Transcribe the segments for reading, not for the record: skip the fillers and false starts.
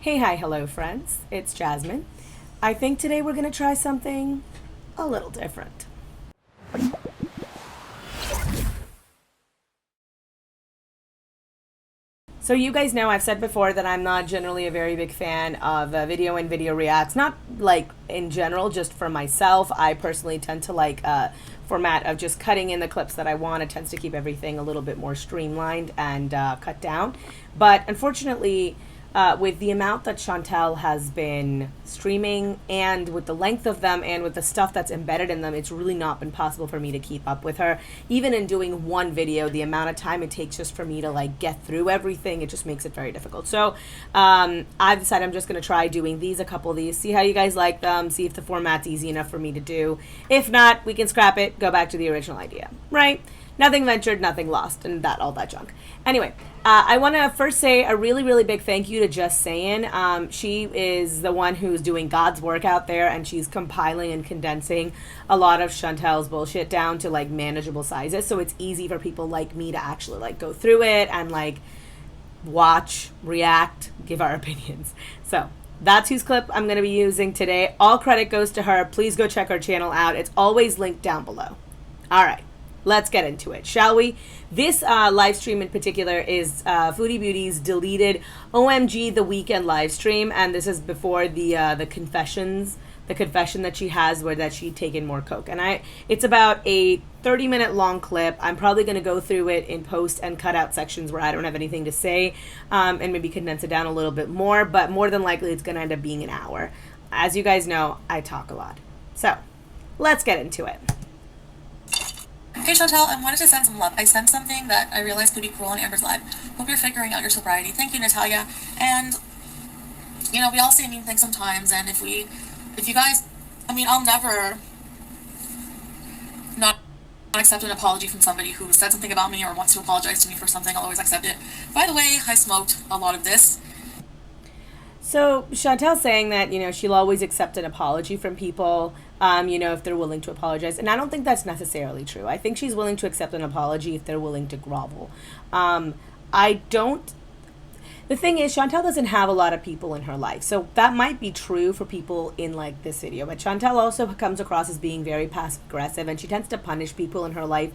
Hey, hi, hello, friends. It's Jasmine. I think today we're going to try something a little different. So you guys know I've said before that I'm not generally a very big fan of video and video reacts. Not like in general, just for myself. I personally tend to like format of just cutting in the clips that I want. It tends to keep everything a little bit more streamlined and cut down. But unfortunately, with the amount that Chantel has been streaming and with the length of them and with the stuff that's embedded in them, it's really not been possible for me to keep up with her. Even in doing one video, the amount of time it takes just for me to like get through everything, it just makes it very difficult. So I've decided I'm just going to try doing these, a couple of these, see how you guys like them, see if the format's easy enough for me to do. If not, we can scrap it, go back to the original idea, right? Nothing ventured, nothing lost, and all that junk. Anyway, I want to first say a really, really big thank you to Just Saying. She is the one who's doing God's work out there, and she's compiling and condensing a lot of Chantel's bullshit down to like manageable sizes, so it's easy for people like me to actually like go through it and like watch, react, give our opinions. So that's whose clip I'm going to be using today. All credit goes to her. Please go check her channel out. It's always linked down below. All right. Let's get into it, shall we? This live stream in particular is Foodie Beauty's deleted OMG The Weekend live stream, and this is before the confession that she has where that she'd taken more coke. And it's about a 30-minute long clip. I'm probably going to go through it in post and cut out sections where I don't have anything to say, and maybe condense it down a little bit more, but more than likely it's going to end up being an hour. As you guys know, I talk a lot. So, let's get into it. Hey Chantel, I wanted to send some love. I sent something that I realized could be cruel in Amber's live. Hope you're figuring out your sobriety. Thank you, Natalia. And, you know, we all say mean things sometimes, and if you guys, I'll never not accept an apology from somebody who said something about me or wants to apologize to me for something. I'll always accept it. By the way, I smoked a lot of this. So Chantel's saying that, you know, she'll always accept an apology from people, you know, if they're willing to apologize. And I don't think that's necessarily true. I think she's willing to accept an apology if they're willing to grovel. The thing is, Chantel doesn't have a lot of people in her life. So that might be true for people in like this video. But Chantel also comes across as being very passive aggressive, and she tends to punish people in her life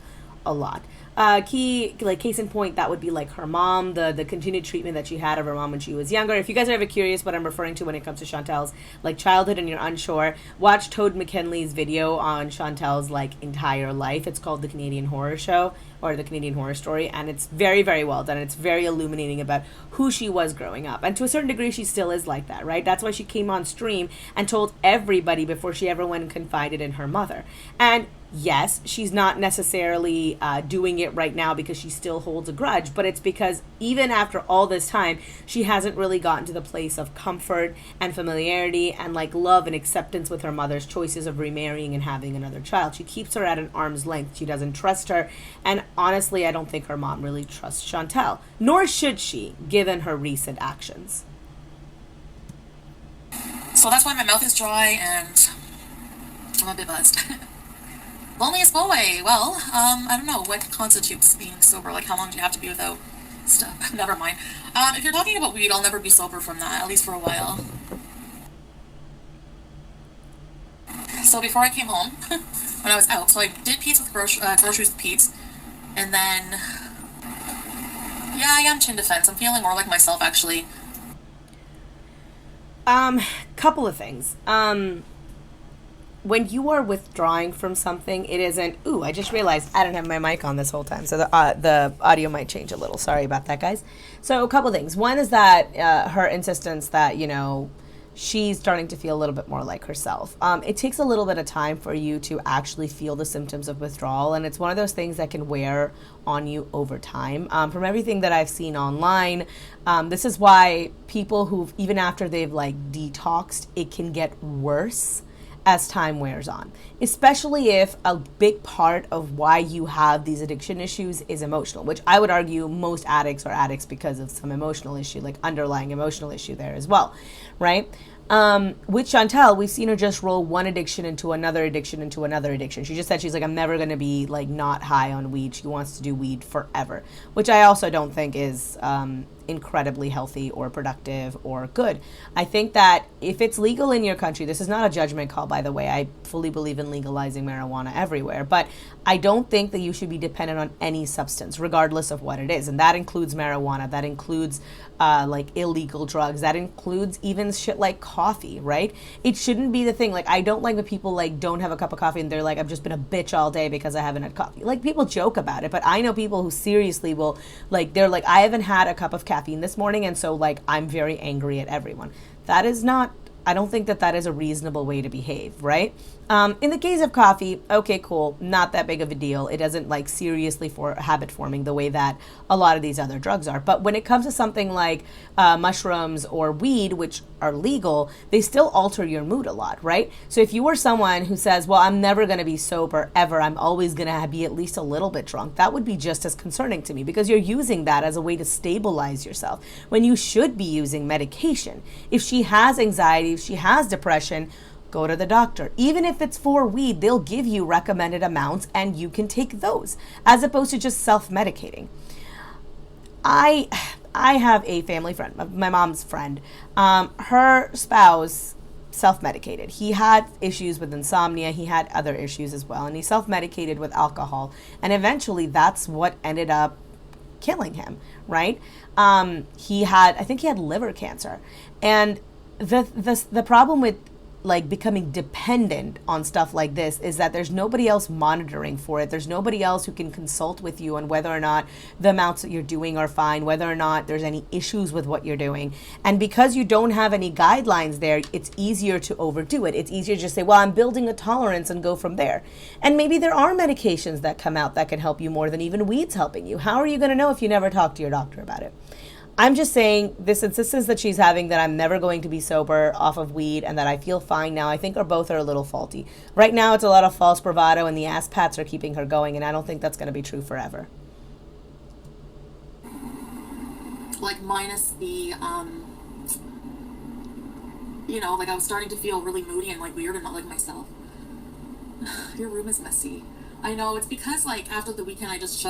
a lot. Case in point, that would be like her mom, the continued treatment that she had of her mom when she was younger. If you guys are ever curious what I'm referring to when it comes to Chantel's like childhood and you're unsure, watch Toad McKinley's video on Chantel's like entire life. It's called The Canadian Horror Show, or The Canadian Horror Story, and it's very, very well done. It's very illuminating about who she was growing up, and to a certain degree she still is like that, right? That's why she came on stream and told everybody before she ever went and confided in her mother. And yes, she's not necessarily doing it right now because she still holds a grudge, but it's because even after all this time, she hasn't really gotten to the place of comfort and familiarity and like love and acceptance with her mother's choices of remarrying and having another child. She keeps her at an arm's length. She doesn't trust her, and honestly, I don't think her mom really trusts Chantel, nor should she, given her recent actions. So that's why my mouth is dry and I'm a bit buzzed. Loneliest boy. Well, I don't know what constitutes being sober. Like, how long do you have to be without stuff? Never mind. If you're talking about weed, I'll never be sober from that, at least for a while. So before I came home, when I was out, so I did Pete's with groceries with Pete's, and then, yeah, I am chin defense. I'm feeling more like myself, actually. Couple of things. When you are withdrawing from something, it isn't, ooh, I just realized I don't have my mic on this whole time, so the audio might change a little. Sorry about that, guys. So a couple things. One is that her insistence that, you know, she's starting to feel a little bit more like herself. It takes a little bit of time for you to actually feel the symptoms of withdrawal, and it's one of those things that can wear on you over time. From everything that I've seen online, this is why people who've, even after they've like detoxed, it can get worse as time wears on, especially if a big part of why you have these addiction issues is emotional, which I would argue most addicts are addicts because of some emotional issue, like underlying emotional issue there as well, right? With Chantel, we've seen her just roll one addiction into another addiction into another addiction. She just said she's like, I'm never going to be like not high on weed. She wants to do weed forever, which I also don't think is incredibly healthy or productive or good. I think that if it's legal in your country, this is not a judgment call, by the way. I fully believe in legalizing marijuana everywhere, but I don't think that you should be dependent on any substance, regardless of what it is. And that includes marijuana, that includes like illegal drugs, that includes even shit like coffee, right? It shouldn't be the thing. Like, I don't like when people like don't have a cup of coffee and they're like, I've just been a bitch all day because I haven't had coffee. Like, people joke about it, but I know people who seriously will, like, they're like, I haven't had a cup of caffeine this morning, and so like I'm very angry at everyone. That is not, I don't think that that is a reasonable way to behave, right? In the case of coffee, okay, cool, not that big of a deal. It doesn't like seriously for habit forming the way that a lot of these other drugs are. But when it comes to something like mushrooms or weed, which are legal, they still alter your mood a lot, right? So if you were someone who says, well, I'm never going to be sober ever, I'm always going to be at least a little bit drunk, that would be just as concerning to me, because you're using that as a way to stabilize yourself when you should be using medication. If she has anxiety, if she has depression, go to the doctor. Even if it's for weed, they'll give you recommended amounts and you can take those, as opposed to just self-medicating. I have a family friend, my mom's friend. Her spouse self-medicated. He had issues with insomnia. He had other issues as well. And he self-medicated with alcohol. And eventually that's what ended up killing him, right? I think he had liver cancer. And the problem with like becoming dependent on stuff like this is that there's nobody else monitoring for it. There's nobody else who can consult with you on whether or not the amounts that you're doing are fine, whether or not there's any issues with what you're doing. And because you don't have any guidelines there, it's easier to overdo it. It's easier to just say, well, I'm building a tolerance and go from there. And maybe there are medications that come out that can help you more than even weed's helping you. How are you going to know if you never talk to your doctor about it? I'm just saying this insistence that she's having that I'm never going to be sober off of weed and that I feel fine now, I think both are a little faulty. Right now it's a lot of false bravado and the ass pats are keeping her going, and I don't think that's going to be true forever. Like minus the, like I was starting to feel really moody and like weird and not like myself. Your room is messy. I know, it's because like after the weekend I just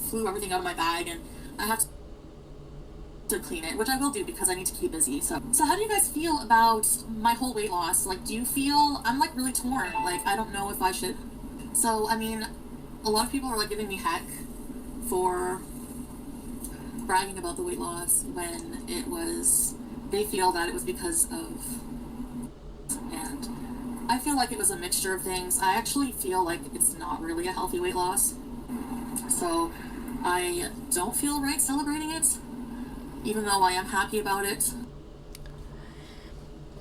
flew everything out of my bag and I have to clean it, which I will do because I need to keep busy. So how do you guys feel about my whole weight loss? Like, do you feel, I'm like really torn. Like, I don't know if I should. So, I mean, a lot of people are like giving me heck for bragging about the weight loss when they feel that it was because of, and I feel like it was a mixture of things. I actually feel like it's not really a healthy weight loss. So I don't feel right celebrating it, even though I am happy about it.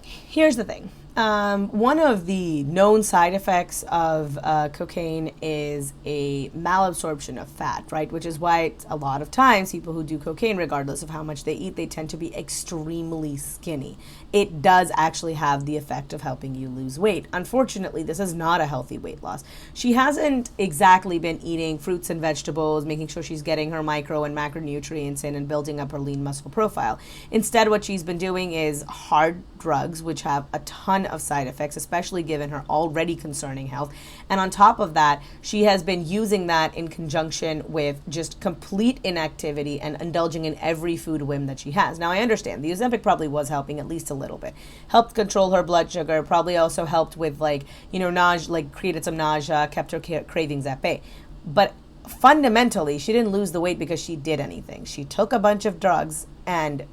Here's the thing. One of the known side effects of cocaine is a malabsorption of fat, right? Which is why a lot of times people who do cocaine, regardless of how much they eat, they tend to be extremely skinny. It does actually have the effect of helping you lose weight. Unfortunately, this is not a healthy weight loss. She hasn't exactly been eating fruits and vegetables, making sure she's getting her micro and macronutrients in and building up her lean muscle profile. Instead, what she's been doing is hard drugs, which have a ton of side effects, especially given her already concerning health. And on top of that, she has been using that in conjunction with just complete inactivity and indulging in every food whim that she has. Now, I understand the Ozempic probably was helping at least a little bit. Helped control her blood sugar, probably also helped with nausea, created some nausea, kept her cravings at bay. But fundamentally, she didn't lose the weight because she did anything. She took a bunch of drugs and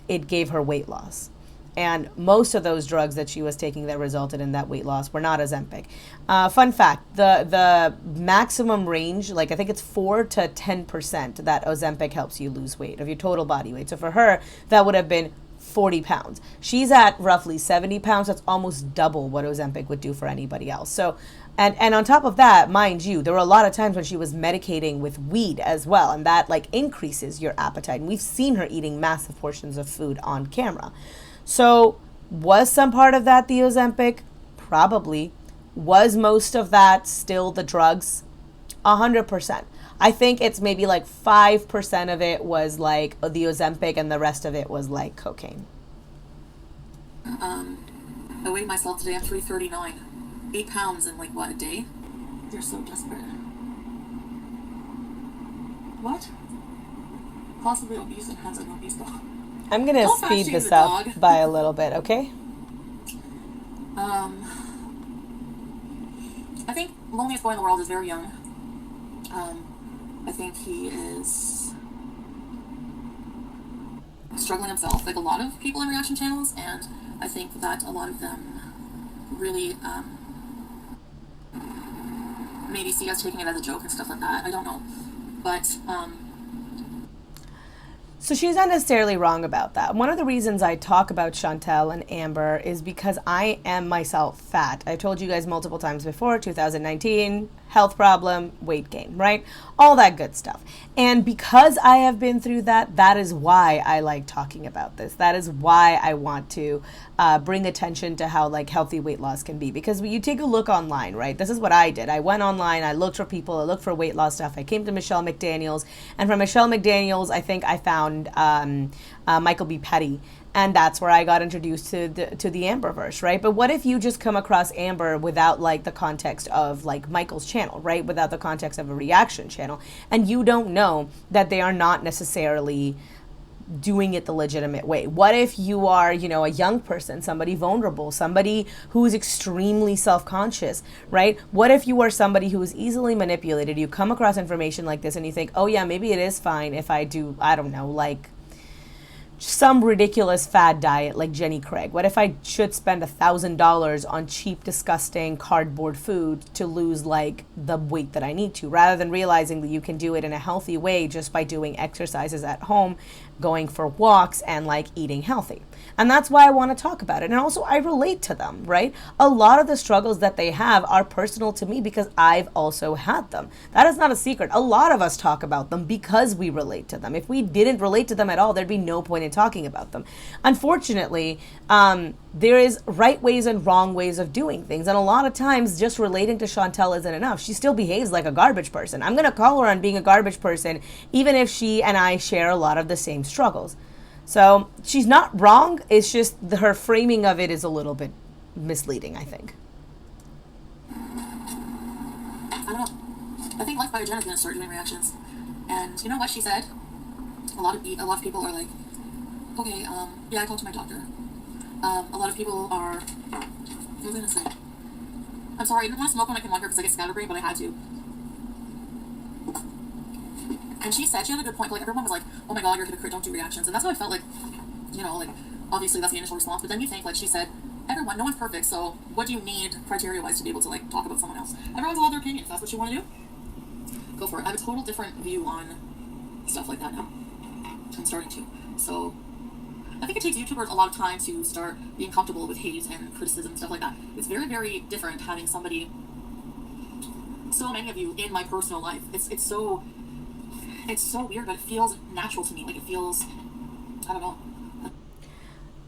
it gave her weight loss. And most of those drugs that she was taking that resulted in that weight loss were not Ozempic. Fun fact, the maximum range, I think it's 4 to 10% that Ozempic helps you lose weight of your total body weight. So for her, that would have been 40 pounds. She's at roughly 70 pounds. That's almost double what Ozempic would do for anybody else. So, and on top of that, mind you, there were a lot of times when she was medicating with weed as well, and that increases your appetite. And we've seen her eating massive portions of food on camera. So was some part of that the Ozempic? Probably. Was most of that still the drugs? 100%. I think it's maybe 5% of it was the Ozempic and the rest of it was cocaine. I weighed myself today. I'm 339. 8 pounds in like what, a day? You're so desperate. What? Possibly obese and has an obese dog. I'm gonna speed this up by a little bit, okay? I think loneliest boy in the world is very young. I think he is struggling himself, like a lot of people in reaction channels, and I think that a lot of them really maybe see us taking it as a joke and stuff like that. I don't know, but so she's not necessarily wrong about that. One of the reasons I talk about Chantel and Amber is because I am myself fat. I told you guys multiple times before, 2019, health problem, weight gain, right? All that good stuff. And because I have been through that, that is why I like talking about this. That is why I want to bring attention to how like healthy weight loss can be. Because when you take a look online, right? This is what I did. I went online, I looked for people, I looked for weight loss stuff. I came to Michelle McDaniels, and from Michelle McDaniels, I think I found Michael B. Petty. And that's where I got introduced to the Amberverse, right? But what if you just come across Amber without like the context of like Michael's channel, right? Without the context of a reaction channel, and you don't know that they are not necessarily doing it the legitimate way. What if you are, you know, a young person, somebody vulnerable, somebody who is extremely self-conscious, right? What if you are somebody who is easily manipulated? You come across information like this and you think, oh yeah, maybe it is fine if I do, I don't know, like some ridiculous fad diet like Jenny Craig. What if I should spend $1,000 on cheap, disgusting cardboard food to lose like the weight that I need to, rather than realizing that you can do it in a healthy way just by doing exercises at home, going for walks, and like eating healthy. And that's why I want to talk about it. And also I relate to them, right? A lot of the struggles that they have are personal to me because I've also had them. That is not a secret. A lot of us talk about them because we relate to them. If we didn't relate to them at all, there'd be no point in talking about them. Unfortunately, there is right ways and wrong ways of doing things. And a lot of times just relating to Chantel isn't enough. She still behaves like a garbage person. I'm going to call her on being a garbage person, even if she and I share a lot of the same struggles. So she's not wrong. It's just her framing of it is a little bit misleading, I think. I don't know. I think Life by Jen is going to start doing reactions. And you know what she said? A lot of people are like, okay, yeah, I talked to my doctor. A lot of people are, what was I going to say? I'm sorry, I didn't want to smoke when I came on here because I get scatterbrain, but I had to. And she said, she had a good point, like everyone was like, oh my god, you're a hypocrite, don't do reactions. And that's how I felt, like, you know, like, obviously that's the initial response, but then you think, like she said, everyone, no one's perfect, so what do you need criteria-wise to be able to, like, talk about someone else? Everyone's allowed their opinion. If that's what you want to do, go for it. I have a total different view on stuff like that now. I'm starting to. So, I think it takes YouTubers a lot of time to start being comfortable with hate and criticism and stuff like that. It's very, very different having somebody, so many of you in my personal life. It's so weird, but it feels natural to me. Like, it feels, I don't know.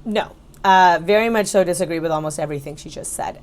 No. Very much so disagree with almost everything she just said.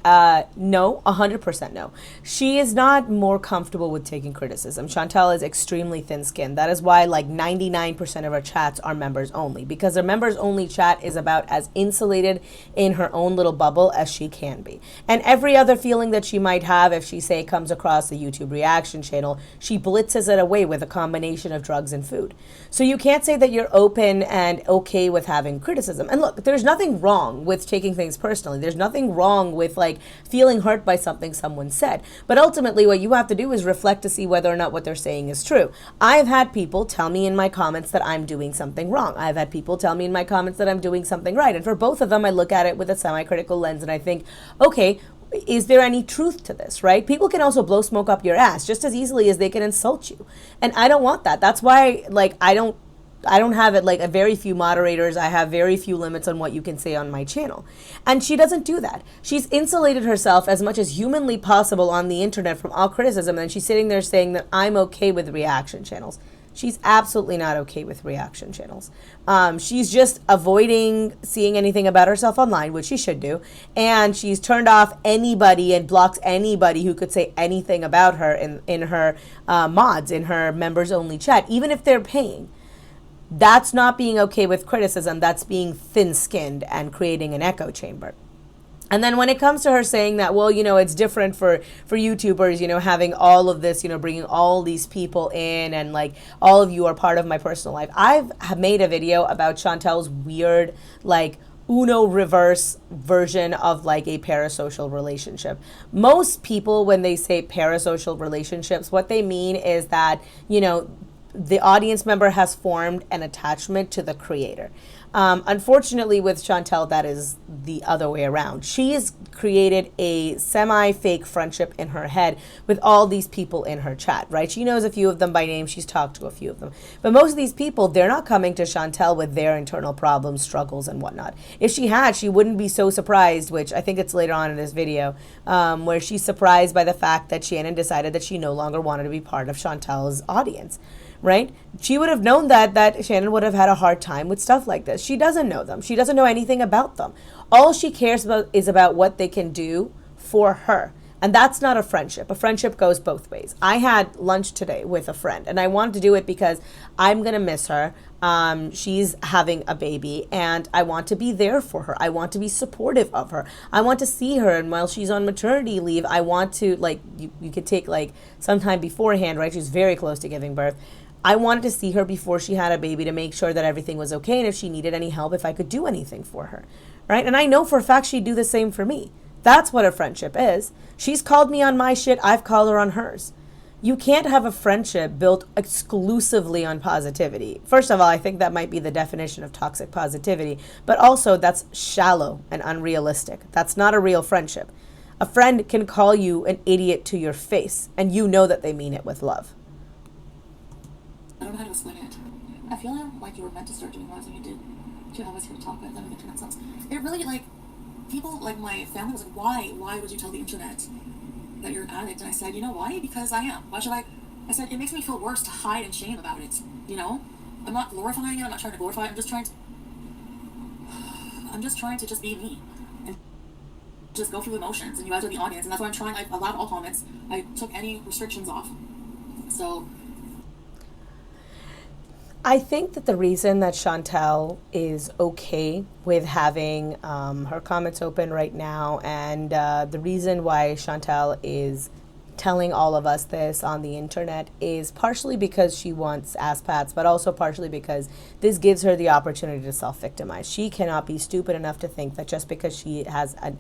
No, 100% no. She is not more comfortable with taking criticism. Chantel is extremely thin-skinned. That is why like 99% of her chats are members only, because her members only chat is about as insulated in her own little bubble as she can be. And every other feeling that she might have, if she say comes across the YouTube reaction channel, she blitzes it away with a combination of drugs and food. So you can't say that you're open and okay with having criticism. And look, there's nothing wrong with taking things personally. There's nothing wrong with like feeling hurt by something someone said. But ultimately what you have to do is reflect to see whether or not what they're saying is true. I've had people tell me in my comments that I'm doing something wrong. I've had people tell me in my comments that I'm doing something right. And for both of them, I look at it with a semi-critical lens and I think, okay, is there any truth to this, right? People can also blow smoke up your ass just as easily as they can insult you. And I don't want that. That's why, like, I don't have it like a very few moderators. I have very few limits on what you can say on my channel. And she doesn't do that. She's insulated herself as much as humanly possible on the internet from all criticism. And she's sitting there saying that I'm okay with reaction channels. She's absolutely not okay with reaction channels. She's just avoiding seeing anything about herself online, which she should do. And she's turned off anybody and blocks anybody who could say anything about her in her mods, in her members only chat, even if they're paying. That's not being okay with criticism. That's being thin-skinned and creating an echo chamber. And then when it comes to her saying that, well, it's different for YouTubers, having all of this, bringing all these people in and like all of you are part of my personal life. I've made a video about Chantel's weird, like, Uno reverse version of like a parasocial relationship. Most people, when they say parasocial relationships, what they mean is that, the audience member has formed an attachment to the creator. Unfortunately, with Chantel, that is the other way around. She's created a semi-fake friendship in her head with all these people in her chat, right? She knows a few of them by name. She's talked to a few of them. But most of these people, they're not coming to Chantel with their internal problems, struggles, and whatnot. If she had, she wouldn't be so surprised, which I think it's later on in this video, where she's surprised by the fact that Shannon decided that she no longer wanted to be part of Chantel's audience. Right? She would have known that Shannon would have had a hard time with stuff like this. She doesn't know them. She doesn't know anything about them. All she cares about is about what they can do for her. And that's not a friendship. A friendship goes both ways. I had lunch today with a friend, and I wanted to do it because I'm going to miss her. She's having a baby, and I want to be there for her. I want to be supportive of her. I want to see her, and while she's on maternity leave, I want to, like, you could take, like, some time beforehand, right? She's very close to giving birth. I wanted to see her before she had a baby to make sure that everything was okay, and if she needed any help, if I could do anything for her, right? And I know for a fact she'd do the same for me. That's what a friendship is. She's called me on my shit. I've called her on hers. You can't have a friendship built exclusively on positivity. First of all, I think that might be the definition of toxic positivity, but also that's shallow and unrealistic. That's not a real friendship. A friend can call you an idiot to your face, and you know that they mean it with love. I don't know how to explain it. I feel like you were meant to start doing lives when you did to have us here to talk about them and internet stuff. It really, like, people, like my family was like, why would you tell the internet that you're an addict? And I said, you know why? Because I am. Why should I said, it makes me feel worse to hide and shame about it, I'm not glorifying it, I'm not trying to glorify it, I'm just trying to just be me. And just go through the motions, and you guys are the audience, and that's why I'm trying. I allowed all comments. I took any restrictions off. So I think that the reason that Chantel is okay with having her comments open right now, and the reason why Chantel is telling all of us this on the internet is partially because she wants ass pats, but also partially because this gives her the opportunity to self-victimize. She cannot be stupid enough to think that just because she has a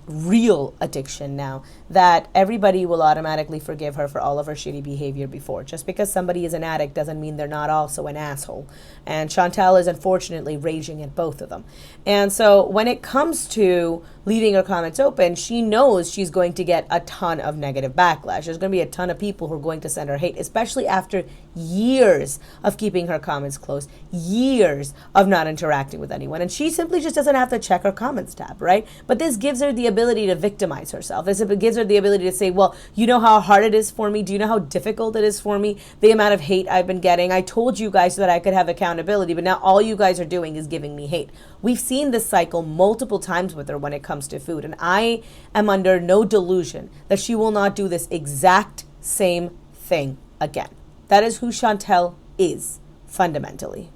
real addiction now, that everybody will automatically forgive her for all of her shitty behavior before. Just because somebody is an addict doesn't mean they're not also an asshole. And Chantel is unfortunately raging at both of them. And so when it comes to leaving her comments open, she knows she's going to get a ton of negative backlash. There's going to be a ton of people who are going to send her hate, especially after years of keeping her comments closed, years of not interacting with anyone. And she simply just doesn't have to check her comments tab, right? But this gives her the ability to victimize herself. This gives her the ability to say, well, you know how hard it is for me? Do you know how difficult it is for me? The amount of hate I've been getting. I told you guys so that I could have accountability, but now all you guys are doing is giving me hate. We've seen this cycle multiple times with her when it comes to food, and I am under no delusion that she will not do this exact same thing again. That is who Chantel is, fundamentally.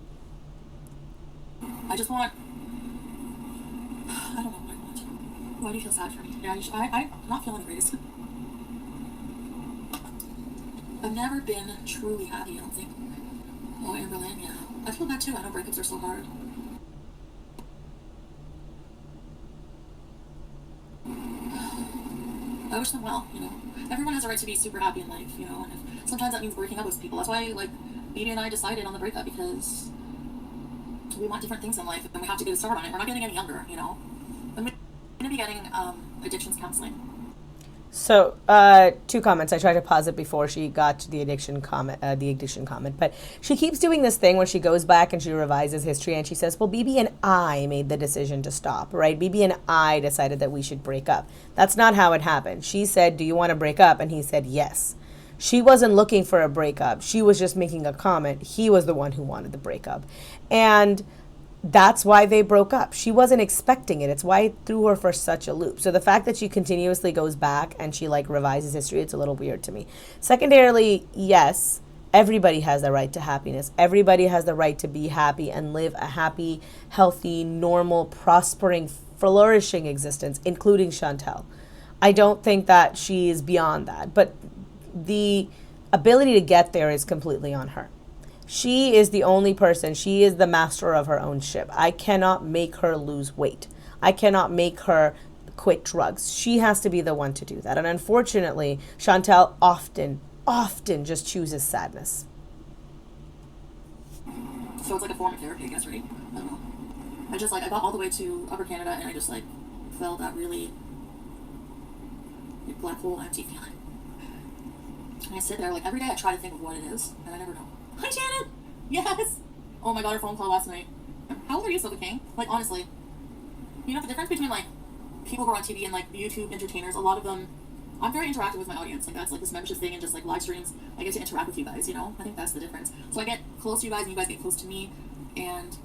I just want, I don't know what I want. Why do you feel sad for me? Yeah, I'm not feeling the greatest. I've never been truly happy, I don't think. Oh, in Berlin, yeah. I feel bad too. I know breakups are so hard. I wish them well, Everyone has a right to be super happy in life, and sometimes that means breaking up with people. That's why, Baby and I decided on the breakup, because we want different things in life, and we have to get a start on it. We're not getting any younger, I'm going to be getting addictions counseling. So, 2 comments. I tried to pause it before she got to the addiction comment, but she keeps doing this thing where she goes back and she revises history and she says, well, BB and I made the decision to stop, right? BB and I decided that we should break up. That's not how it happened. She said, do you want to break up? And he said, yes. She wasn't looking for a breakup. She was just making a comment. He was the one who wanted the breakup. And that's why they broke up. She wasn't expecting it. It's why it threw her for such a loop. So the fact that she continuously goes back and she revises history, it's a little weird to me. Secondarily, yes, Everybody has the right to happiness. Everybody has the right to be happy and live a happy, healthy, normal, prospering, flourishing existence, including Chantel. I don't think that she is beyond that, but the ability to get there is completely on her. She is the only person. She is the master of her own ship. I cannot make her lose weight. I cannot make her quit drugs. She has to be the one to do that. And unfortunately, Chantel often just chooses sadness. So it's like a form of therapy, I guess, right? I don't know. I got all the way to Upper Canada and I just like felt that really black hole empty feeling. And I sit there like every day I try to think of what it is and I never know. Hi Janet! Yes! Oh my god, her phone call last night. How old are you, Silver King? Like honestly. You know the difference between like people who are on TV and like YouTube entertainers, a lot of them, I'm very interactive with my audience. Like that's like this membership thing and just like live streams. I get to interact with you guys, you know? I think that's the difference. So I get close to you guys and you guys get close to me and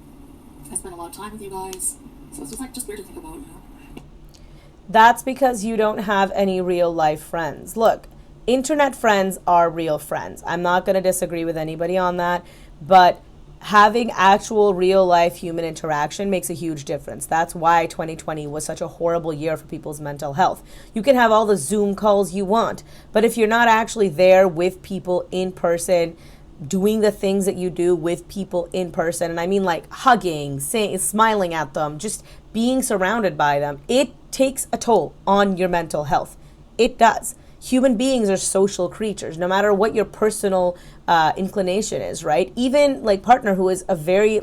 I spend a lot of time with you guys. So it's just like just weird to think about, you know? That's because you don't have any real life friends. Look, internet friends are real friends. I'm not going to disagree with anybody on that, but having actual real life human interaction makes a huge difference. That's why 2020 was such a horrible year for people's mental health. You can have all the Zoom calls you want, but if you're not actually there with people in person, doing the things that you do with people in person, and I mean like hugging, saying, smiling at them, just being surrounded by them, it takes a toll on your mental health. It does. Human beings are social creatures, no matter what your personal inclination is, right? Even like partner who is a very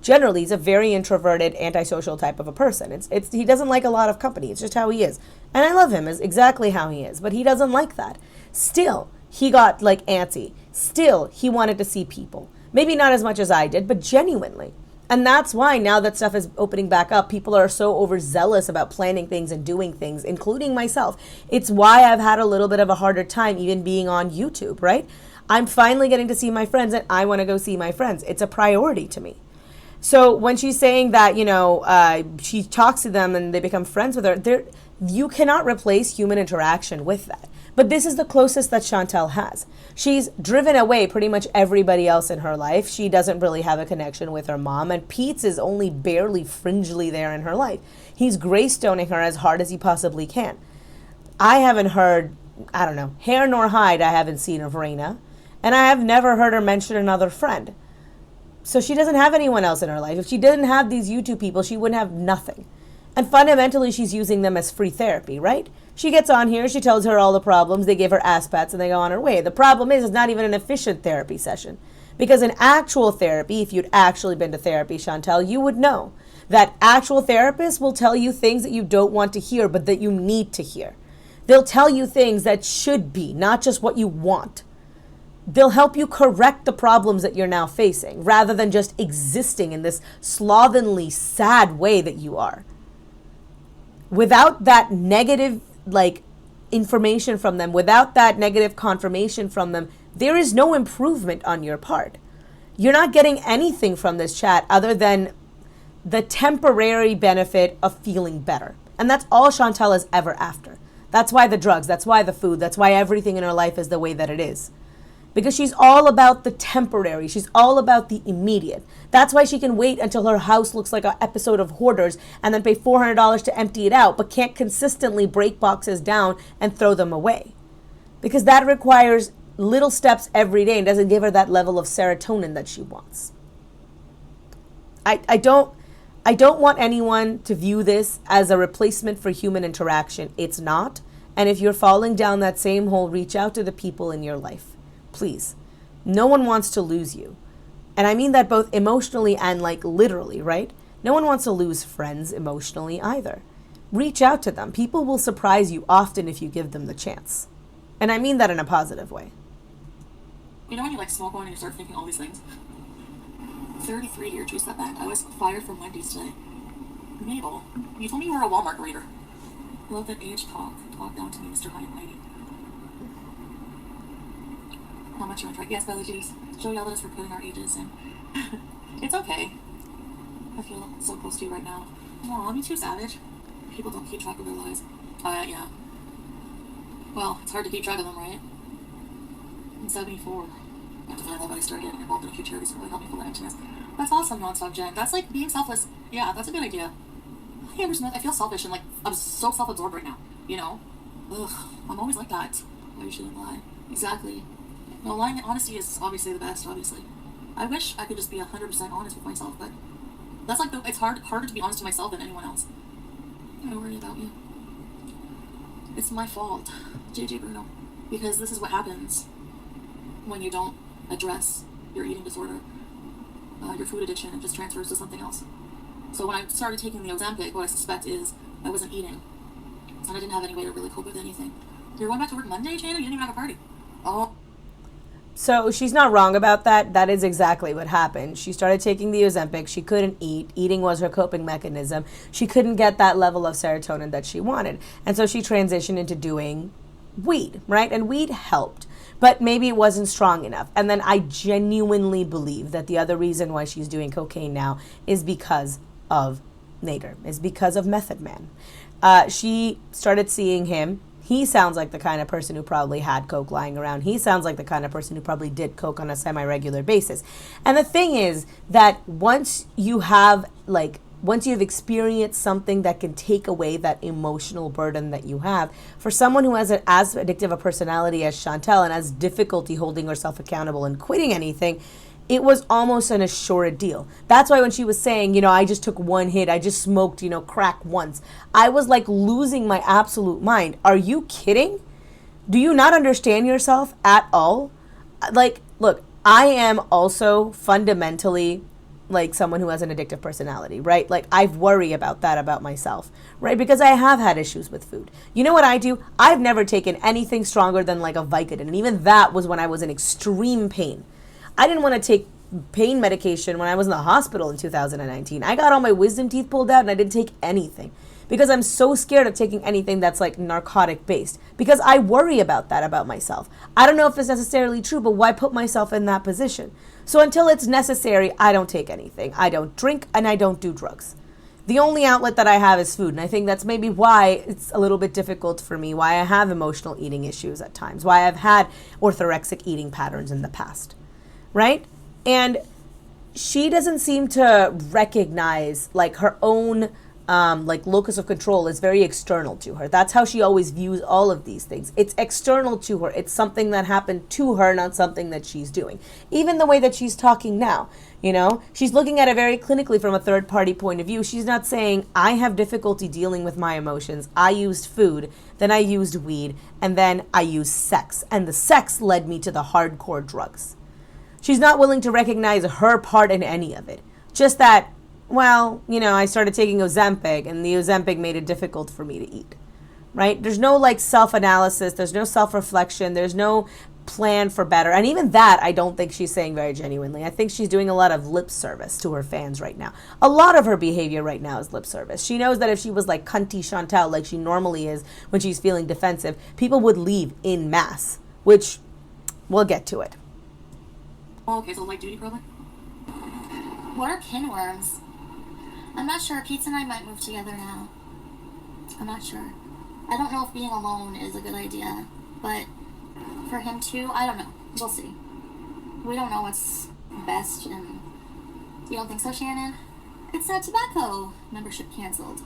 generally he's a very introverted, antisocial type of a person. He doesn't like a lot of company. It's just how he is. And I love him as exactly how he is, but he doesn't like that. Still, he got antsy. Still, he wanted to see people. Maybe not as much as I did, but genuinely. And that's why now that stuff is opening back up, people are so overzealous about planning things and doing things, including myself. It's why I've had a little bit of a harder time even being on YouTube, right? I'm finally getting to see my friends and I want to go see my friends. It's a priority to me. So when she's saying that, she talks to them and they become friends with her, you cannot replace human interaction with that. But this is the closest that Chantel has. She's driven away pretty much everybody else in her life. She doesn't really have a connection with her mom, and Pete's is only barely fringely there in her life. He's greystoning her as hard as he possibly can. I haven't heard, hair nor hide I haven't seen of Raina, and I have never heard her mention another friend. So she doesn't have anyone else in her life. If she didn't have these YouTube people, she wouldn't have nothing. And fundamentally, she's using them as free therapy, right? She gets on here, she tells her all the problems, they give her ass pats, and they go on her way. The problem is, it's not even an efficient therapy session. Because in actual therapy, if you'd actually been to therapy, Chantel, you would know that actual therapists will tell you things that you don't want to hear, but that you need to hear. They'll tell you things that should be, not just what you want. They'll help you correct the problems that you're now facing, rather than just existing in this slovenly, sad way that you are. Without that negative information from them, without that negative confirmation from them, there is no improvement on your part. You're not getting anything from this chat other than the temporary benefit of feeling better. And that's all Chantel is ever after. That's why the drugs, that's why the food, that's why everything in her life is the way that it is. Because she's all about the temporary. She's all about the immediate. That's why she can wait until her house looks like an episode of Hoarders and then pay $400 to empty it out, but can't consistently break boxes down and throw them away. Because that requires little steps every day and doesn't give her that level of serotonin that she wants. I don't want anyone to view this as a replacement for human interaction. It's not. And if you're falling down that same hole, reach out to the people in your life. Please. No one wants to lose you. And I mean that both emotionally and literally, right? No one wants to lose friends emotionally either. Reach out to them. People will surprise you often if you give them the chance. And I mean that in a positive way. You know when you smoke one and you start thinking all these things? 33 year juice that back. I was fired from Wendy's today. Mabel, you told me you were a Walmart grader. Love that age talk. Talk down to me, Mr. High and Mighty. How much you want to try? Yes, belly juice. Joe yelled at us for putting our ages in. It's okay. I feel so close to you right now. Aw, me too, Savage. People don't keep track of their lives. Yeah. Well, it's hard to keep track of them, right? I'm 74. after that, I started getting involved in a few charities and really helped me feel that emptiness. That's awesome, non-stop Jen. That's like being selfless. Yeah, that's a good idea. Hey, Amber Smith, I feel selfish and like I'm so self-absorbed right now. You know? Ugh, I'm always like that. Why shouldn't lie? Exactly. No, lying and honesty is obviously the best, obviously. I wish I could just be 100% honest with myself, but that's like, it's harder to be honest to myself than anyone else. I'm gonna worry about you. It's my fault, JJ Bruno, because this is what happens when you don't address your eating disorder, your food addiction, and just transfers to something else. So when I started taking the Ozempic, what I suspect is I wasn't eating, and I didn't have any way to really cope with anything. You're going back to work Monday, Jana? You didn't even have a party. Oh. So she's not wrong about that. That is exactly what happened. She started taking the Ozempic. She couldn't eat. Eating was her coping mechanism. She couldn't get that level of serotonin that she wanted. And so she transitioned into doing weed, right? And weed helped. But maybe it wasn't strong enough. And then I genuinely believe that the other reason why she's doing cocaine now is because of Nader, is because of Method Man. She started seeing him. He sounds like the kind of person who probably had coke lying around. He sounds like the kind of person who probably did coke on a semi-regular basis. And the thing is that once you've experienced something that can take away that emotional burden that you have, for someone who has as addictive a personality as Chantel and has difficulty holding herself accountable and quitting anything, it was almost an assured deal. That's why when she was saying, I just took one hit, I just smoked, crack once, I was like losing my absolute mind. Are you kidding? Do you not understand yourself at all? Like, look, I am also fundamentally like someone who has an addictive personality, right? Like I worry about that about myself, right? Because I have had issues with food. You know what I do? I've never taken anything stronger than like a Vicodin. And even that was when I was in extreme pain. I didn't want to take pain medication when I was in the hospital in 2019. I got all my wisdom teeth pulled out and I didn't take anything because I'm so scared of taking anything that's like narcotic based because I worry about that about myself. I don't know if it's necessarily true, but why put myself in that position? So until it's necessary, I don't take anything. I don't drink and I don't do drugs. The only outlet that I have is food. And I think that's maybe why it's a little bit difficult for me, why I have emotional eating issues at times, why I've had orthorexic eating patterns in the past. Right? And she doesn't seem to recognize like her own like locus of control is very external to her. That's how she always views all of these things. It's external to her. It's something that happened to her, not something that she's doing. Even the way that she's talking now, she's looking at it very clinically from a third party point of view. She's not saying, I have difficulty dealing with my emotions. I used food, then I used weed, and then I used sex. And the sex led me to the hardcore drugs. She's not willing to recognize her part in any of it. Just that, I started taking Ozempic and the Ozempic made it difficult for me to eat, right? There's no like self-analysis. There's no self-reflection. There's no plan for better. And even that, I don't think she's saying very genuinely. I think she's doing a lot of lip service to her fans right now. A lot of her behavior right now is lip service. She knows that if she was like cunty Chantel, like she normally is when she's feeling defensive, people would leave in mass, which we'll get to it. Oh, okay, so light duty probably? What are pinworms? I'm not sure. Pete and I might move together now. I'm not sure. I don't know if being alone is a good idea, but for him too, I don't know. We'll see. We don't know what's best, and you don't think so, Shannon? It's tobacco membership canceled.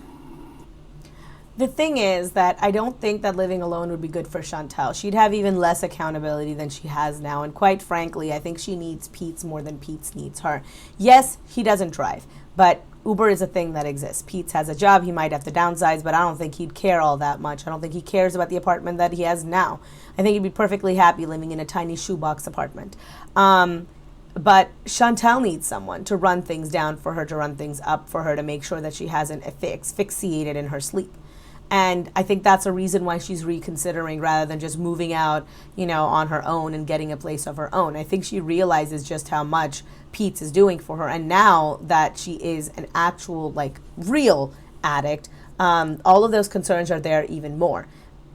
The thing is that I don't think that living alone would be good for Chantel. She'd have even less accountability than she has now. And quite frankly, I think she needs Pete's more than Pete's needs her. Yes, he doesn't drive, but Uber is a thing that exists. Pete's has a job. He might have to downsize, but I don't think he'd care all that much. I don't think he cares about the apartment that he has now. I think he'd be perfectly happy living in a tiny shoebox apartment. But Chantel needs someone to run things down for her, to run things up for her, to make sure that she hasn't asphyxiated in her sleep. And I think that's a reason why she's reconsidering rather than just moving out, on her own and getting a place of her own. I think she realizes just how much Pete's is doing for her. And now that she is an actual, real addict, all of those concerns are there even more.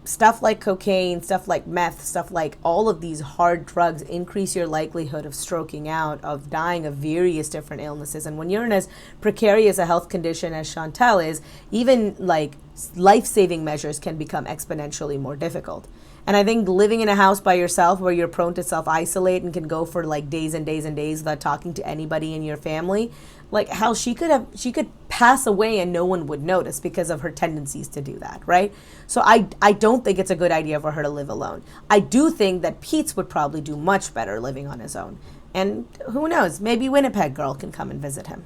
stuff like cocaine, stuff like meth, stuff like all of these hard drugs increase your likelihood of stroking out, of dying of various different illnesses. And when you're in as precarious a health condition as Chantal is, even like life-saving measures can become exponentially more difficult. And I think living in a house by yourself where you're prone to self-isolate and can go for like days and days and days without talking to anybody in your family, like how she could pass away and no one would notice because of her tendencies to do that, right? So I don't think it's a good idea for her to live alone. I do think that Pete's would probably do much better living on his own. And who knows, maybe Winnipeg Girl can come and visit him.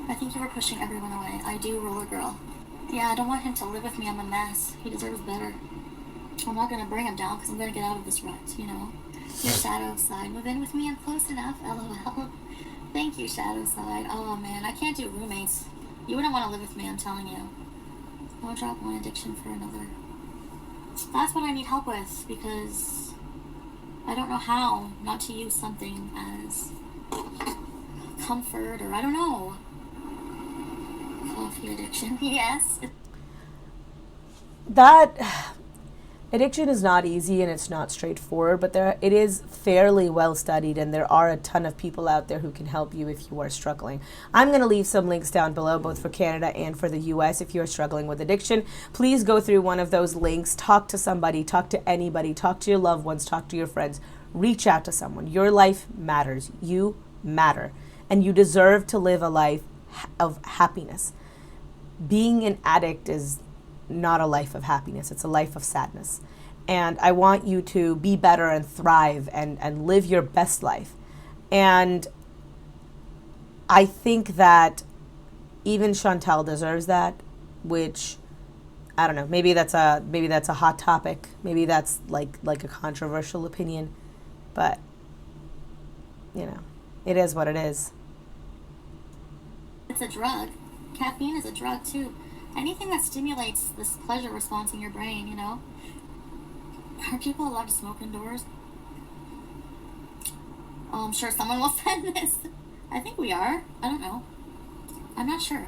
I think you were pushing everyone away. I do, Roller Girl. Yeah, I don't want him to live with me. I'm a mess. He deserves better. I'm not going to bring him down because I'm going to get out of this rut, you know? Your shadow side. Move in with me. I'm close enough. LOL. Thank you, shadow side. Oh, man. I can't do roommates. You wouldn't want to live with me, I'm telling you. I'll drop one addiction for another. That's what I need help with because I don't know how not to use something as comfort or I don't know. Coffee addiction, yes. That addiction is not easy and it's not straightforward, but it is fairly well studied, and there are a ton of people out there who can help you if you are struggling. I'm going to leave some links down below, both for Canada and for the US. If you're struggling with addiction, please go through one of those links, talk to somebody, talk to anybody, talk to your loved ones, talk to your friends, reach out to someone. Your life matters. You matter, and you deserve to live a life of happiness. Being an addict is not a life of happiness. It's a life of sadness. And I want you to be better and thrive and live your best life. And I think that even Chantal deserves that, which I don't know, maybe that's a hot topic. Maybe that's like a controversial opinion, but you know, it is what it is. It's a drug. Caffeine is a drug too. Anything that stimulates this pleasure response in your brain, you know? Are people allowed to smoke indoors? Oh, I'm sure someone will send this. I think we are. I don't know. I'm not sure.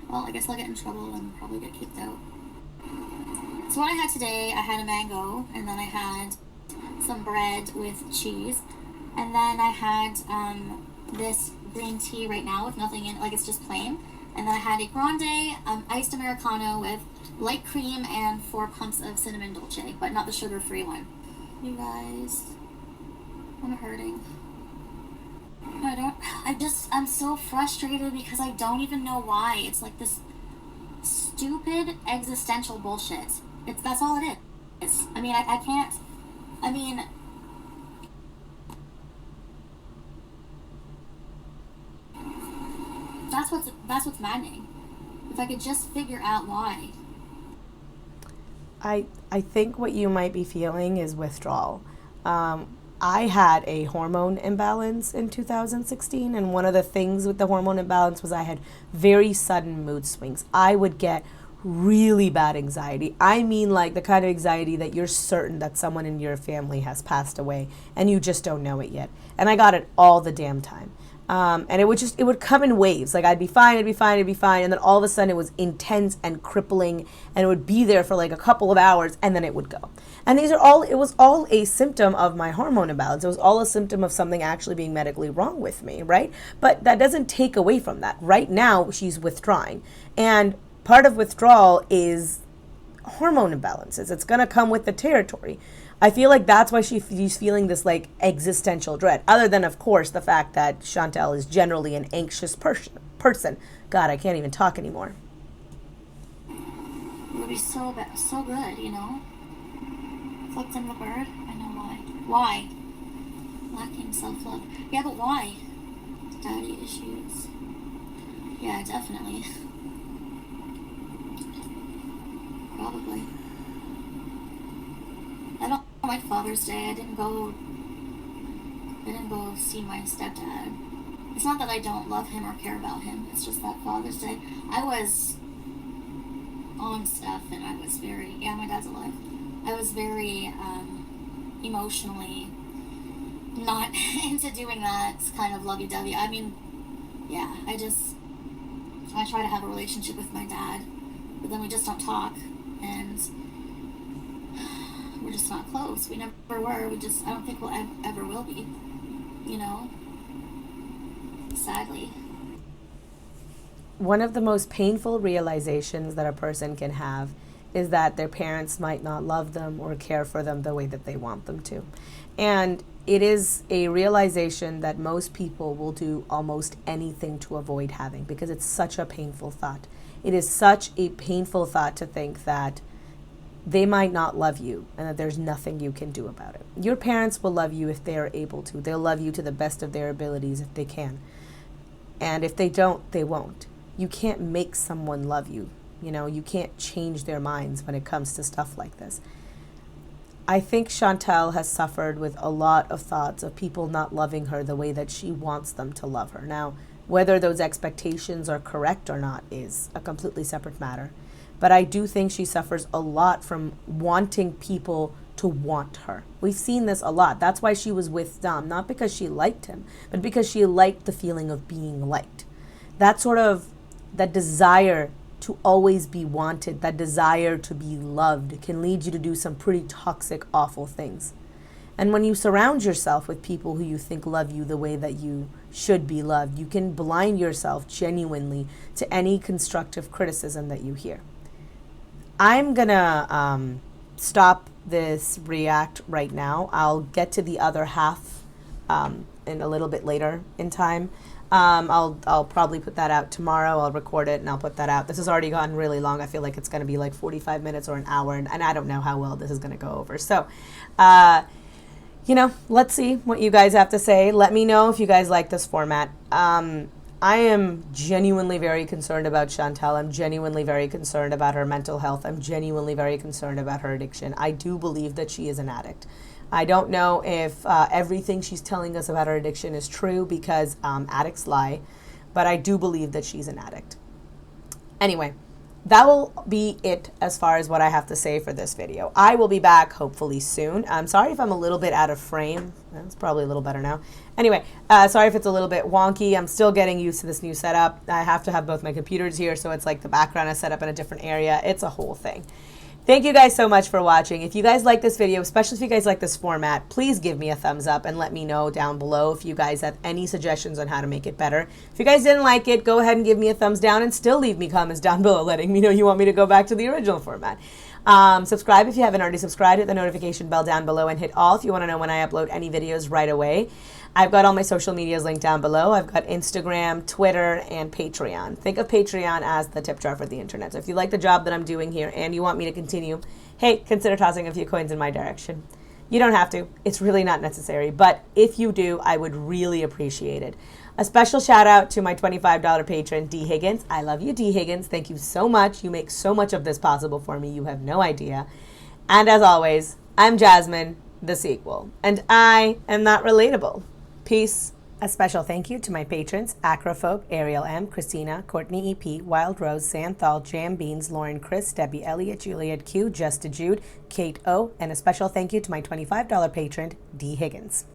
Well, I guess I'll get in trouble and probably get kicked out. So what I had today, I had a mango, and then I had some bread with cheese, and then I had this green tea right now with nothing in it, like it's just plain. And then I had a grande iced Americano with light cream and 4 pumps of cinnamon dolce, but not the sugar-free one. You guys, I'm hurting. I'm so frustrated because I don't even know why. It's like this stupid existential bullshit. That's all it is. I mean, I can't, I mean, that's what's maddening. If I could just figure out why. I think what you might be feeling is withdrawal. I had a hormone imbalance in 2016, and one of the things with the hormone imbalance was I had very sudden mood swings. I would get really bad anxiety. I mean, like the kind of anxiety that you're certain that someone in your family has passed away and you just don't know it yet. And I got it all the damn time. And it would come in waves. Like I'd be fine. And then all of a sudden it was intense and crippling, and it would be there for like a couple of hours and then it would go. And it was all a symptom of my hormone imbalance. It was all a symptom of something actually being medically wrong with me, right? But that doesn't take away from that. Right now she's withdrawing. And part of withdrawal is hormone imbalances. It's going to come with the territory. I feel like that's why she's feeling this like existential dread. Other than, of course, the fact that Chantal is generally an anxious person. God, I can't even talk anymore. It would be so good, you know? Flipped in the bird. I know why. Why? Lacking self-love. Yeah, but why? Daddy issues. Yeah, definitely. Probably. I don't like Father's Day. I didn't go see my stepdad. It's not that I don't love him or care about him. It's just that Father's Day, I was on stuff and I was my dad's alive. I was very emotionally not into doing that kind of lovey-dovey. I mean, yeah, I try to have a relationship with my dad but then we just don't talk, and we're just not close. We never were. I don't think we'll ever will be, you know? Sadly. One of the most painful realizations that a person can have is that their parents might not love them or care for them the way that they want them to. And it is a realization that most people will do almost anything to avoid having, because it's such a painful thought. It is such a painful thought to think that they might not love you and that there's nothing you can do about it. Your parents will love you if they are able to. They'll love you to the best of their abilities if they can. And if they don't, they won't. You can't make someone love you. You know, you can't change their minds when it comes to stuff like this. I think Chantal has suffered with a lot of thoughts of people not loving her the way that she wants them to love her. Now, whether those expectations are correct or not is a completely separate matter. But I do think she suffers a lot from wanting people to want her. We've seen this a lot. That's why she was with Dom, not because she liked him, but because she liked the feeling of being liked. That sort of, that desire to always be wanted, that desire to be loved can lead you to do some pretty toxic, awful things. And when you surround yourself with people who you think love you the way that you should be loved, you can blind yourself genuinely to any constructive criticism that you hear. I'm gonna stop this react right now. I'll get to the other half in a little bit later in time. I'll probably put that out tomorrow. I'll record it and I'll put that out. This has already gone really long. I feel like it's going to be like 45 minutes or an hour, and I don't know how well this is going to go over. So, you know, let's see what you guys have to say. Let me know if you guys like this format. I am genuinely very concerned about Chantal. I'm genuinely very concerned about her mental health. I'm genuinely very concerned about her addiction. I do believe that she is an addict. I don't know if everything she's telling us about her addiction is true, because addicts lie, but I do believe that she's an addict. Anyway, that will be it as far as what I have to say for this video. I will be back hopefully soon. I'm sorry if I'm a little bit out of frame. It's probably a little better now. Anyway, sorry if it's a little bit wonky. I'm still getting used to this new setup. I have to have both my computers here, so it's like the background is set up in a different area. It's a whole thing. Thank you guys so much for watching. If you guys like this video, especially if you guys like this format, please give me a thumbs up and let me know down below if you guys have any suggestions on how to make it better. If you guys didn't like it, go ahead and give me a thumbs down and still leave me comments down below letting me know you want me to go back to the original format. Subscribe if you haven't already subscribed. Hit the notification bell down below and hit all if you want to know when I upload any videos right away. I've got all my social medias linked down below. I've got Instagram, Twitter, and Patreon. Think of Patreon as the tip jar for the internet. So if you like the job that I'm doing here and you want me to continue, hey, consider tossing a few coins in my direction. You don't have to. It's really not necessary. But if you do, I would really appreciate it. A special shout out to my $25 patron, D. Higgins. I love you, D. Higgins. Thank you so much. You make so much of this possible for me. You have no idea. And as always, I'm Jasmine, the sequel. And I am not relatable. Peace. A special thank you to my patrons, Acrophobe, Ariel M, Christina, Courtney EP, Wild Rose, Santhal, Jam Beans, Lauren Chris, Debbie Elliott, Juliet Q, Justa Jude, Kate O, and a special thank you to my $25 patron, D. Higgins.